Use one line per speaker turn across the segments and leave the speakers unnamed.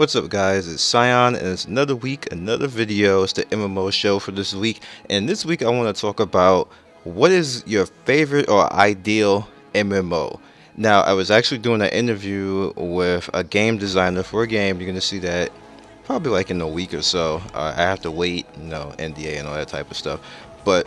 What's up, guys? It's Scion, and it's another week, another video. It's the MMO show for this week, and this week I want to talk about what is your favorite or ideal MMO. Now, I was actually doing an interview with a game designer for a game. You're gonna see that probably like in a week or so. I have to wait, NDA and all that type of stuff. But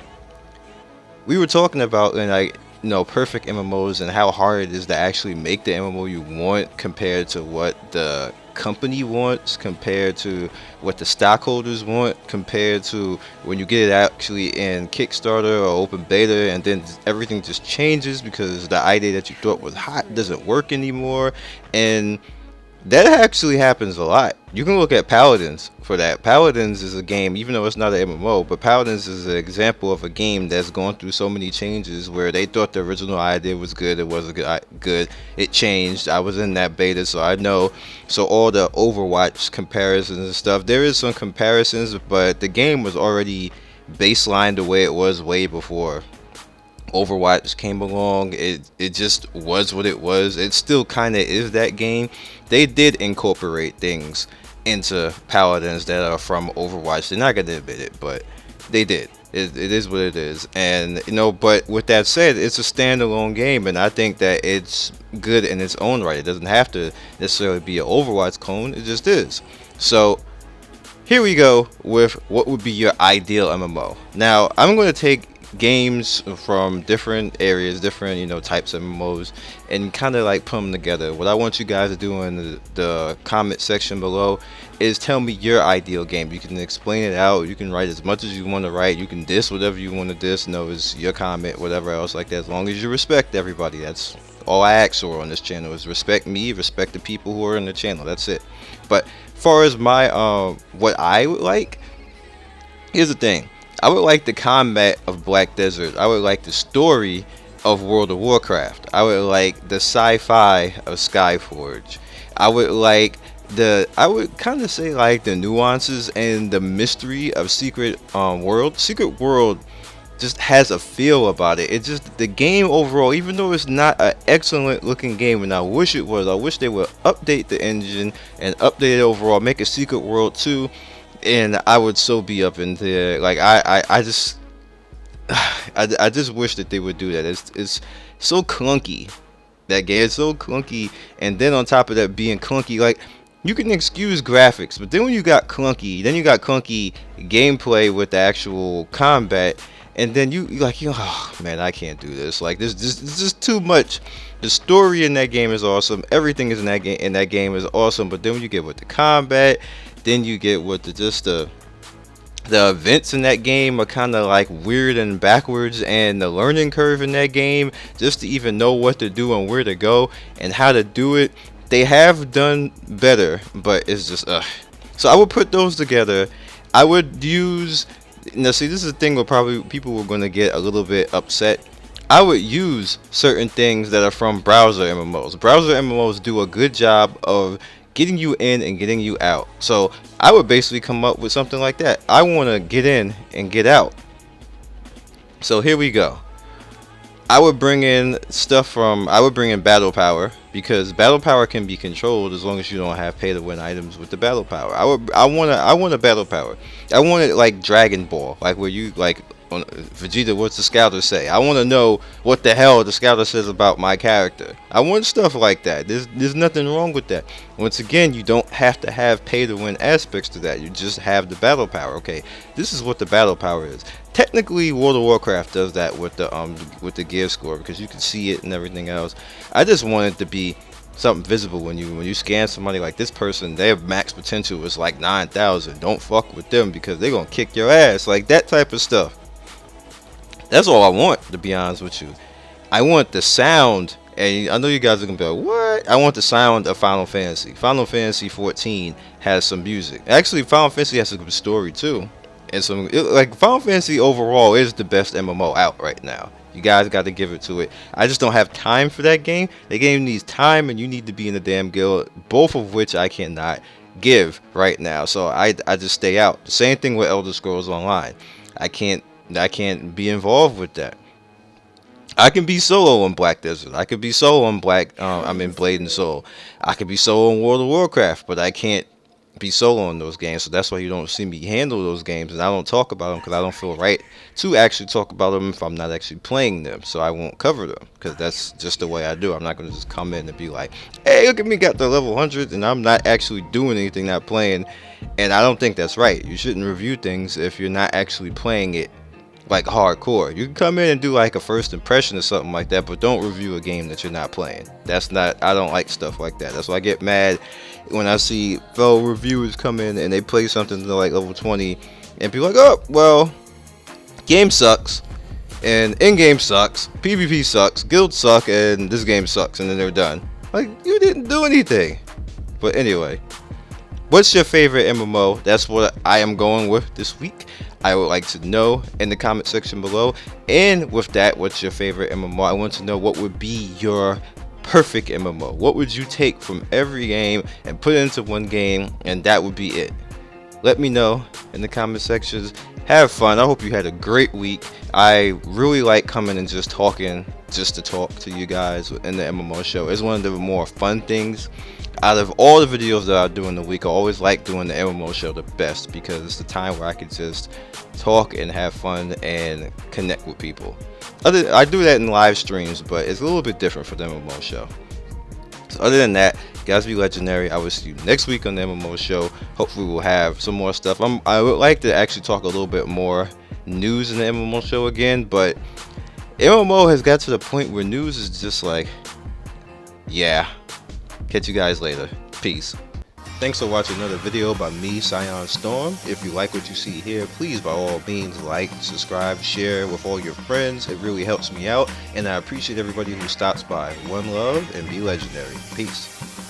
we were talking about perfect MMOs and how hard it is to actually make the MMO you want compared to what the company wants, compared to what the stockholders want, compared to when you get it actually in Kickstarter or open beta, and then everything just changes because the idea that you thought was hot doesn't work anymore. And that actually happens a lot. You can look at Paladins for that. Paladins is a game, even though it's not an MMO, but Paladins is an example of a game that's gone through so many changes where they thought the original idea was good, it wasn't good, it changed. I was in that beta, so I know. So all the Overwatch comparisons and stuff, there is some comparisons, but the game was already baseline the way it was way before Overwatch came along. It just was what it was. It still kind of is that game. They did incorporate things into Paladins that are from Overwatch. They're not gonna admit it, but they did. It is what it is. And but with that said, it's a standalone game, and I think that it's good in its own right. It doesn't have to necessarily be an Overwatch clone. It just is. So here we go with what would be your ideal MMO. Now, I'm going to take games from different areas, different types of MMOs, and kind of like put them together. What I want you guys to do in the comment section below is tell me your ideal game. You can explain it out, you can write as much as you want to write, you can diss whatever you want to diss. It's your comment, whatever else like that, as long as you respect everybody. That's all I ask for on this channel, is respect me, respect the people who are in the channel. That's it. But as far as my what I would like, here's the thing. I would like the combat of Black Desert. I would like the story of World of Warcraft. I would like the sci-fi of Skyforge. I would kind of say like the nuances and the mystery of Secret World. Secret World just has a feel about it. It's just the game overall, even though it's not an excellent looking game, and I wish it was. I wish they would update the engine and update it overall, make a Secret World 2. And I would so be up in there. Like I just I just wish that they would do that. It's so clunky. That game is so clunky, and then on top of that being clunky, like, you can excuse graphics, but then when you got clunky, gameplay with the actual combat, and then you oh man, I can't do this. Like, this just too much. The story in that game is awesome. Everything is in that game is awesome. But then when you get with the combat, then you get with the events in that game are kind of like weird and backwards, and the learning curve in that game just to even know what to do and where to go and how to do it, they have done better, but it's just so I would put those together. I would use, now see, this is the thing where probably people were going to get a little bit upset. I would use certain things that are from browser MMOs. Browser MMOs do a good job of getting you in and getting you out. So I would basically come up with something like that. I want to get in and get out. So here we go. I would bring in battle power, because battle power can be controlled as long as you don't have pay to win items with the battle power. I want a battle power. I want it like Dragon Ball, like where you like on Vegeta, what's the scouter say? I want to know what the hell the scouter says about my character. I want stuff like that. There's nothing wrong with that. Once again, you don't have to have pay to win aspects to that. You just have the battle power. Okay, this is what the battle power is. Technically, World of Warcraft does that with the gear score, because you can see it and everything else. I just want it to be something visible when you scan somebody, like this person, their max potential is like 9,000. Don't fuck with them because they're gonna kick your ass. Like that type of stuff. That's all I want, to be honest with you. I want the sound, and I know you guys are gonna be like, what? I want the sound of Final Fantasy. Final Fantasy 14 has some music. Actually, Final Fantasy has a good story too. And like Final Fantasy overall is the best MMO out right now. You guys got to give it to it. I just don't have time for that game. The game needs time, and you need to be in the damn guild, both of which I cannot give right now. So I just stay out. The same thing with Elder Scrolls Online. I can't be involved with that. I can be solo on Black Desert. I could be solo on Blade and Soul. I could be solo on World of Warcraft, but I can't be solo in those games, so that's why you don't see me handle those games, and I don't talk about them because I don't feel right to actually talk about them if I'm not actually playing them. So I won't cover them because that's just the way I do. I'm not gonna just come in and be like, "Hey, look at me, got the level 100," and I'm not actually doing anything, not playing. And I don't think that's right. You shouldn't review things if you're not actually playing it like hardcore. You can come in and do like a first impression or something like that, but don't review a game that you're not playing. That's not, I don't like stuff like that. That's why I get mad when I see fellow reviewers come in and they play something to like level 20 and people like, oh, well, game sucks and in-game sucks, PvP sucks, guilds suck, and this game sucks, and then they're done. Like, you didn't do anything. But anyway, what's your favorite MMO? That's what I am going with this week. I would like to know in the comment section below. And with that, what's your favorite MMO? I want to know what would be your perfect MMO. What would you take from every game and put it into one game, and that would be it? Let me know in the comment sections. Have fun. I hope you had a great week. I really like coming and just talking, just to talk to you guys in the MMO show. It's one of the more fun things. Out of all the videos that I do in the week, I always like doing the MMO show the best because it's the time where I can just talk and have fun and connect with people. I do that in live streams, but it's a little bit different for the MMO show. So other than that, guys, be legendary. I will see you next week on the MMO show. Hopefully we'll have some more stuff. I would like to actually talk a little bit more news in the MMO show again, but MMO has got to the point where news is just like, yeah. Catch you guys later. Peace. Thanks for watching another video by me, Scion Storm. If you like what you see here, please by all means like, subscribe, share with all your friends. It really helps me out, and I appreciate everybody who stops by. One love and be legendary. Peace.